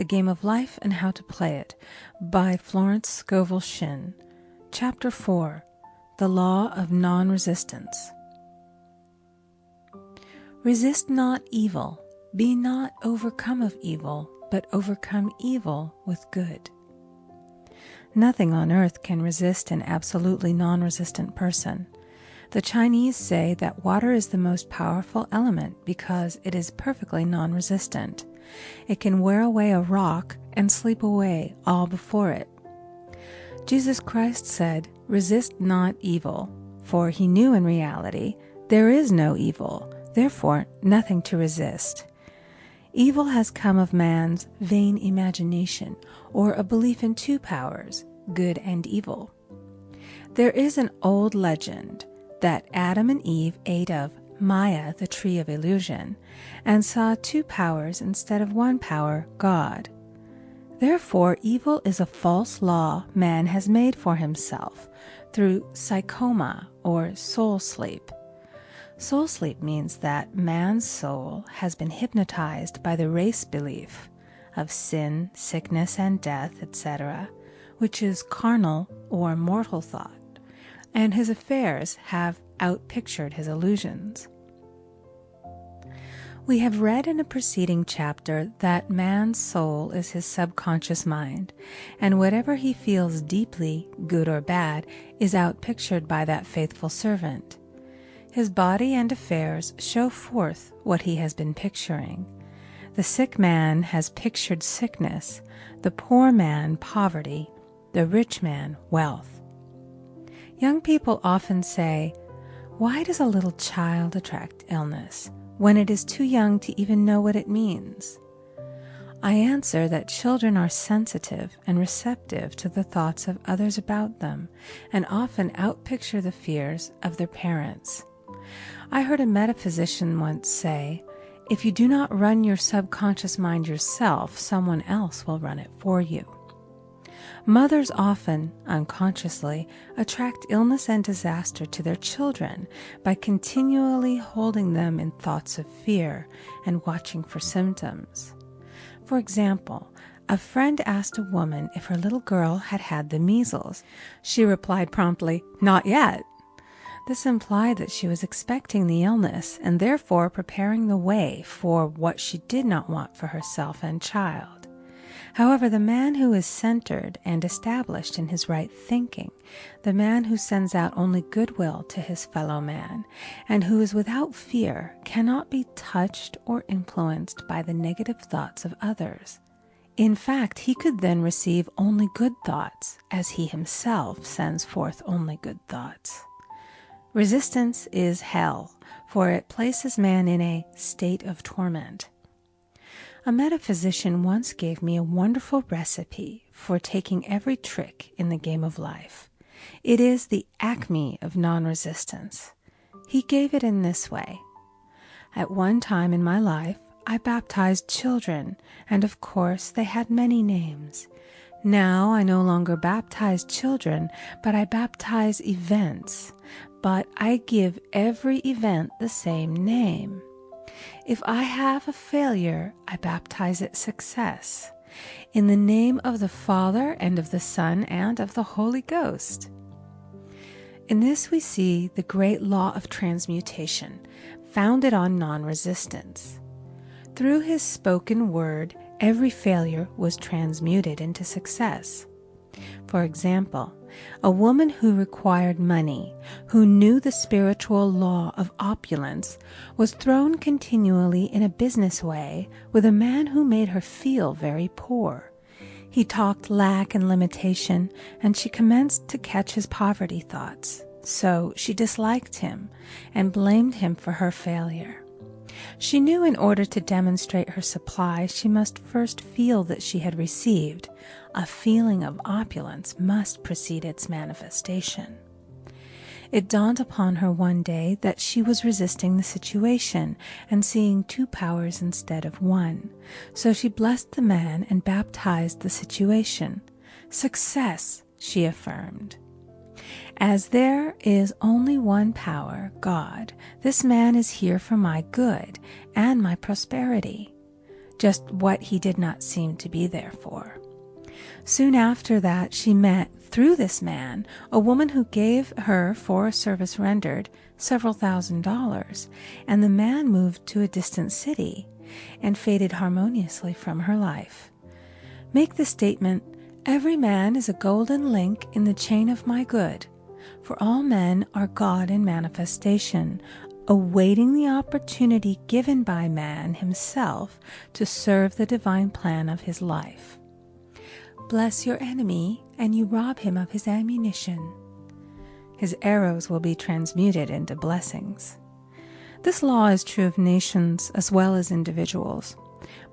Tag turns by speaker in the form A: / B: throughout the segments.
A: The Game of Life and How to Play It by Florence Scovel Shinn. Chapter 4. The Law of Non-Resistance. Resist not evil. Be not overcome of evil, but overcome evil with good. Nothing on earth can resist an absolutely non-resistant person. The Chinese say that water is the most powerful element because it is perfectly non-resistant. It can wear away a rock and sleep away all before it. Jesus Christ said, "Resist not evil," for he knew in reality there is no evil, therefore nothing to resist. Evil has come of man's vain imagination, or a belief in two powers, good and evil. There is an old legend that Adam and Eve ate of Maya, the tree of illusion, and saw two powers instead of one power, God. Therefore, evil is a false law man has made for himself through psychoma, or soul sleep. Soul sleep means that man's soul has been hypnotized by the race belief of sin, sickness, and death, etc., which is carnal or mortal thought, and his affairs have outpictured his illusions. We have read in a preceding chapter that man's soul is his subconscious mind, and whatever he feels deeply, good or bad, is outpictured by that faithful servant. His body and affairs show forth what he has been picturing. The sick man has pictured sickness, the poor man poverty, the rich man wealth. Young people often say, "Why does a little child attract illness when it is too young to even know what it means?" I answer that children are sensitive and receptive to the thoughts of others about them, and often outpicture the fears of their parents. I heard a metaphysician once say, "If you do not run your subconscious mind yourself, someone else will run it for you." Mothers often, unconsciously, attract illness and disaster to their children by continually holding them in thoughts of fear and watching for symptoms. For example, a friend asked a woman if her little girl had had the measles. She replied promptly, "Not yet." This implied that she was expecting the illness and therefore preparing the way for what she did not want for herself and child. However, the man who is centered and established in his right thinking, the man who sends out only goodwill to his fellow man, and who is without fear, cannot be touched or influenced by the negative thoughts of others. In fact, he could then receive only good thoughts, as he himself sends forth only good thoughts. Resistance is hell, for it places man in a state of torment. A metaphysician once gave me a wonderful recipe for taking every trick in the game of life. It is the acme of non-resistance. He gave it in this way. At one time in my life, I baptized children, and of course they had many names. Now I no longer baptize children, but I baptize events. But I give every event the same name. If I have a failure, I baptize it success, in the name of the Father and of the Son and of the Holy Ghost. In this we see the great law of transmutation, founded on non-resistance. Through his spoken word, every failure was transmuted into success. For example, a woman who required money, who knew the spiritual law of opulence, was thrown continually in a business way with a man who made her feel very poor. He talked lack and limitation, and she commenced to catch his poverty thoughts. So she disliked him and blamed him for her failure. She knew in order to demonstrate her supply, she must first feel that she had received. A feeling of opulence must precede its manifestation. It dawned upon her one day that she was resisting the situation and seeing two powers instead of one. So she blessed the man and baptized the situation. "Success," she affirmed. As there is only one power, God, this man is here for my good and my prosperity. just what he did not seem to be there for. Soon after that, she met, through this man, a woman who gave her, for a service rendered, several $1,000s, and the man moved to a distant city and faded harmoniously from her life. Make the statement, "Every man is a golden link in the chain of my good, for all men are God in manifestation, awaiting the opportunity given by man himself to serve the divine plan of his life. Bless your enemy, and you rob him of his ammunition. His arrows will be transmuted into blessings." This law is true of nations as well as individuals.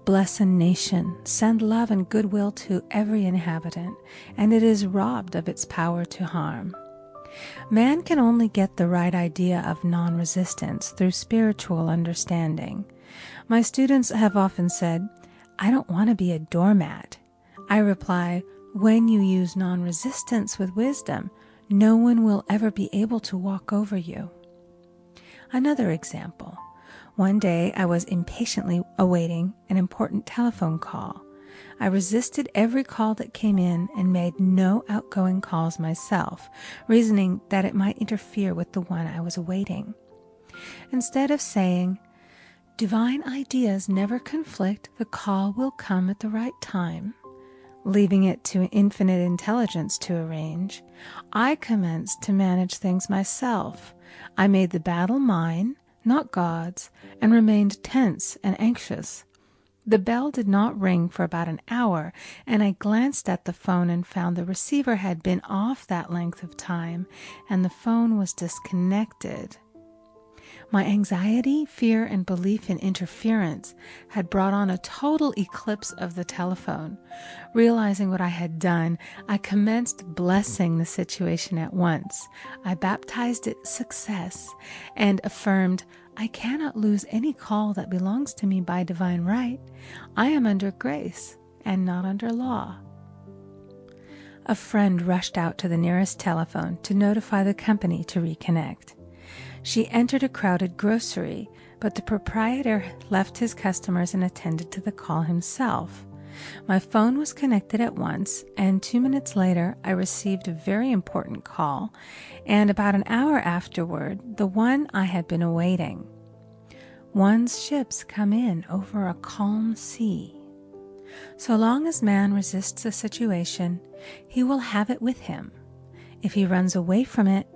A: Bless a nation, send love and goodwill to every inhabitant, and it is robbed of its power to harm. Man can only get the right idea of non-resistance through spiritual understanding. My students have often said, "I don't want to be a doormat." I reply, when you use non-resistance with wisdom, no one will ever be able to walk over you. Another example. One day I was impatiently awaiting an important telephone call. I resisted every call that came in and made no outgoing calls myself, reasoning that it might interfere with the one I was awaiting. Instead of saying, "Divine ideas never conflict, the call will come at the right time," leaving it to infinite intelligence to arrange, I commenced to manage things myself. I made the battle mine, not God's, and remained tense and anxious. The bell did not ring for about an hour, and I glanced at the phone and found the receiver had been off that length of time, and the phone was disconnected. My anxiety, fear, and belief in interference had brought on a total eclipse of the telephone. Realizing what I had done, I commenced blessing the situation at once. I baptized it success and affirmed, "I cannot lose any call that belongs to me by divine right. I am under grace and not under law." A friend rushed out to the nearest telephone to notify the company to reconnect. She entered a crowded grocery, but the proprietor left his customers and attended to the call himself. My phone was connected at once, and 2 minutes later I received a very important call, and about an hour afterward, the one I had been awaiting. One's ships come in over a calm sea. So long as man resists a situation, he will have it with him. If he runs away from it,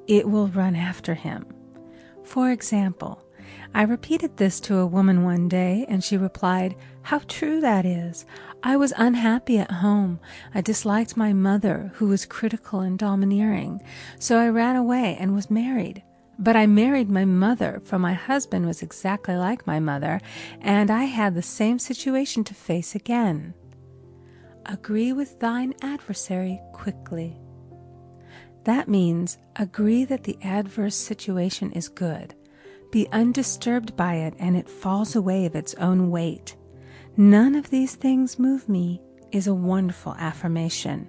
A: it will run after him. For example, I repeated this to a woman one day, and she replied, "How true that is! I was unhappy at home. I disliked my mother, who was critical and domineering, so I ran away and was married. But I married my mother, for my husband was exactly like my mother, and I had the same situation to face again." Agree with thine adversary quickly. That means agree that the adverse situation is good. Be undisturbed by it, and it falls away of its own weight. "None of these things move me" is a wonderful affirmation.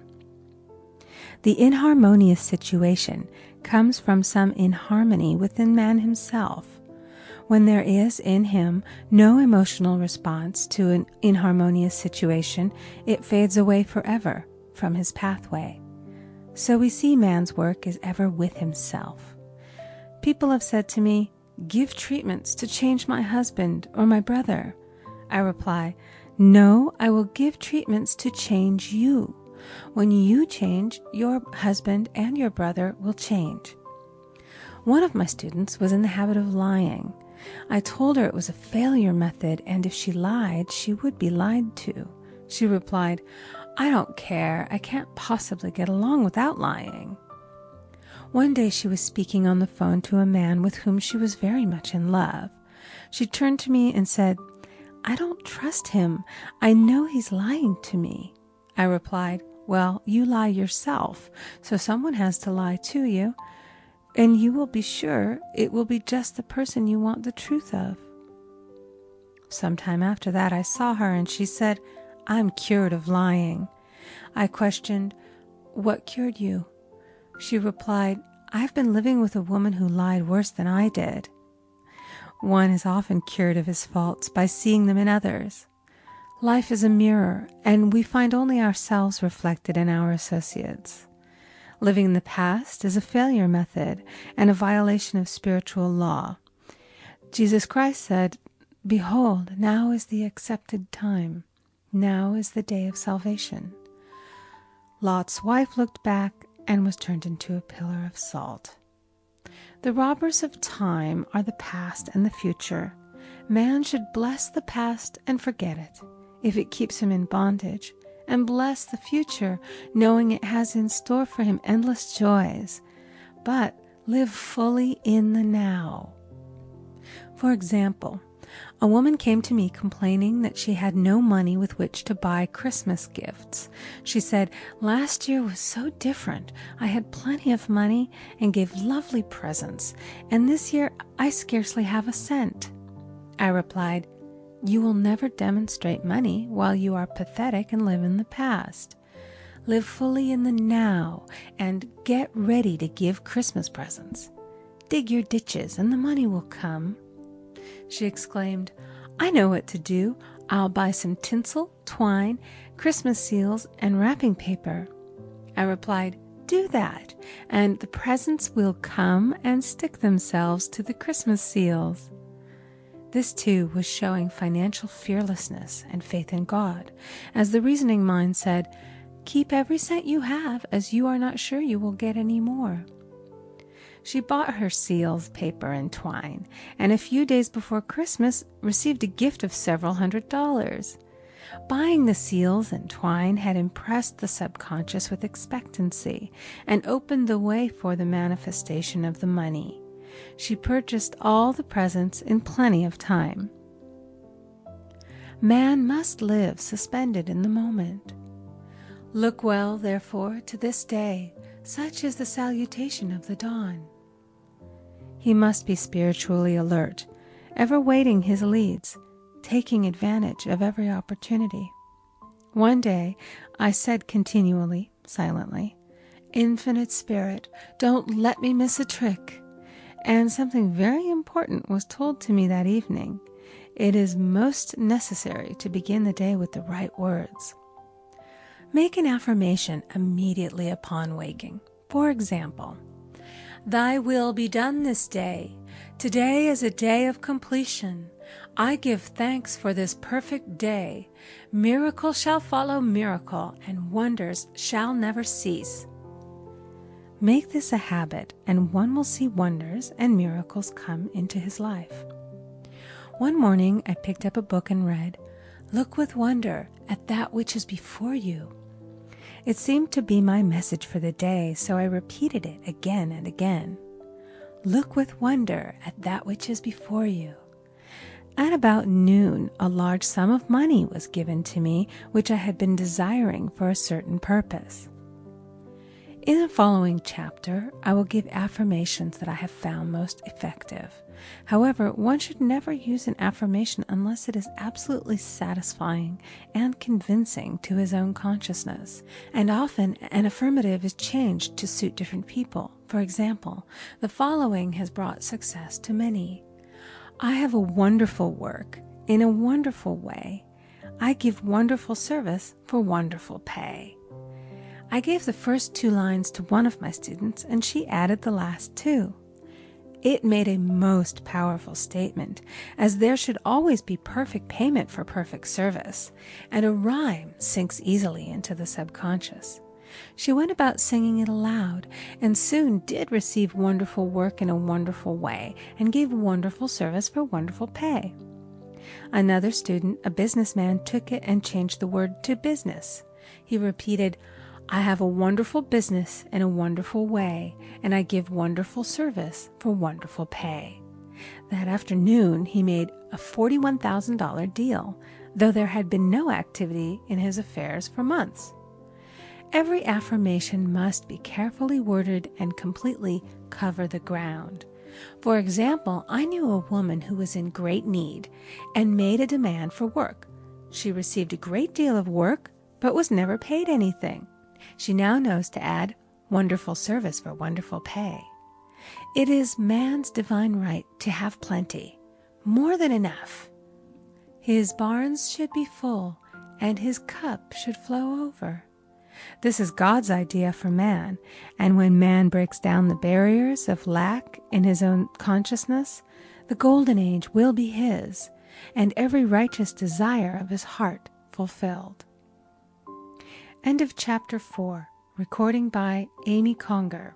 A: The inharmonious situation comes from some inharmony within man himself. When there is in him no emotional response to an inharmonious situation, it fades away forever from his pathway. So we see man's work is ever with himself. People have said to me, "Give treatments to change my husband or my brother." I reply, "No, I will give treatments to change you. When you change, your husband and your brother will change." One of my students was in the habit of lying. I told her it was a failure method, and if she lied, she would be lied to. She replied, "I don't care. I can't possibly get along without lying." One day she was speaking on the phone to a man with whom she was very much in love. She turned to me and said, "I don't trust him. I know he's lying to me." I replied, "Well, you lie yourself, so someone has to lie to you, and you will be sure it will be just the person you want the truth of." Sometime after that I saw her, and she said, "I'm cured of lying." I questioned, "What cured you?" She replied, "I've been living with a woman who lied worse than I did." One is often cured of his faults by seeing them in others. Life is a mirror, and we find only ourselves reflected in our associates. Living in the past is a failure method and a violation of spiritual law. Jesus Christ said, "Behold, now is the accepted time. Now is the day of salvation." Lot's wife looked back and was turned into a pillar of salt. The robbers of time are the past and the future. Man should bless the past and forget it, if it keeps him in bondage, and bless the future, knowing it has in store for him endless joys, but live fully in the now. For example, a woman came to me complaining that she had no money with which to buy Christmas gifts. She said, "Last year was so different. I had plenty of money and gave lovely presents, and this year I scarcely have a cent." I replied, "You will never demonstrate money while you are pathetic and live in the past. Live fully in the now and get ready to give Christmas presents. Dig your ditches and the money will come." She exclaimed, "I know what to do. I'll buy some tinsel, twine, Christmas seals, and wrapping paper." I replied, "Do that, and the presents will come and stick themselves to the Christmas seals." This too was showing financial fearlessness and faith in God, as the reasoning mind said, "Keep every cent you have, as you are not sure you will get any more." She bought her seals, paper, and twine, and a few days before Christmas received a gift of several $100s. Buying the seals and twine had impressed the subconscious with expectancy and opened the way for the manifestation of the money. She purchased all the presents in plenty of time. Man must live suspended in the moment. Look well, therefore, to this day. Such is the salutation of the dawn. He must be spiritually alert, ever waiting his leads, taking advantage of every opportunity. One day I said continually, silently, "Infinite Spirit, don't let me miss a trick." And something very important was told to me that evening. It is most necessary to begin the day with the right words. Make an affirmation immediately upon waking. For example, "Thy will be done this day. Today is a day of completion. I give thanks for this perfect day. Miracle shall follow miracle, and wonders shall never cease." Make this a habit, and one will see wonders and miracles come into his life. One morning I picked up a book and read, "Look with wonder at that which is before you." It seemed to be my message for the day, so I repeated it again and again. Look with wonder at that which is before you. At about noon, a large sum of money was given to me, which I had been desiring for a certain purpose. In the following chapter, I will give affirmations that I have found most effective. However, one should never use an affirmation unless it is absolutely satisfying and convincing to his own consciousness. And often, an affirmative is changed to suit different people. For example, the following has brought success to many. "I have a wonderful work in a wonderful way. I give wonderful service for wonderful pay." I gave the first 2 lines to one of my students, and she added the last 2. It made a most powerful statement, as there should always be perfect payment for perfect service, and a rhyme sinks easily into the subconscious. She went about singing it aloud, and soon did receive wonderful work in a wonderful way, and gave wonderful service for wonderful pay. Another student, a businessman, took it and changed the word to business. He repeated, "I have a wonderful business in a wonderful way, and I give wonderful service for wonderful pay." That afternoon, he made a $41,000 deal, though there had been no activity in his affairs for months. Every affirmation must be carefully worded and completely cover the ground. For example, I knew a woman who was in great need and made a demand for work. She received a great deal of work, but was never paid anything. She now knows to add wonderful service for wonderful pay. It is man's divine right to have plenty, more than enough. His barns should be full, and his cup should flow over. This is God's idea for man, and when man breaks down the barriers of lack in his own consciousness, the golden age will be his, and every righteous desire of his heart fulfilled. End of chapter 4. Recording by Amy Conger.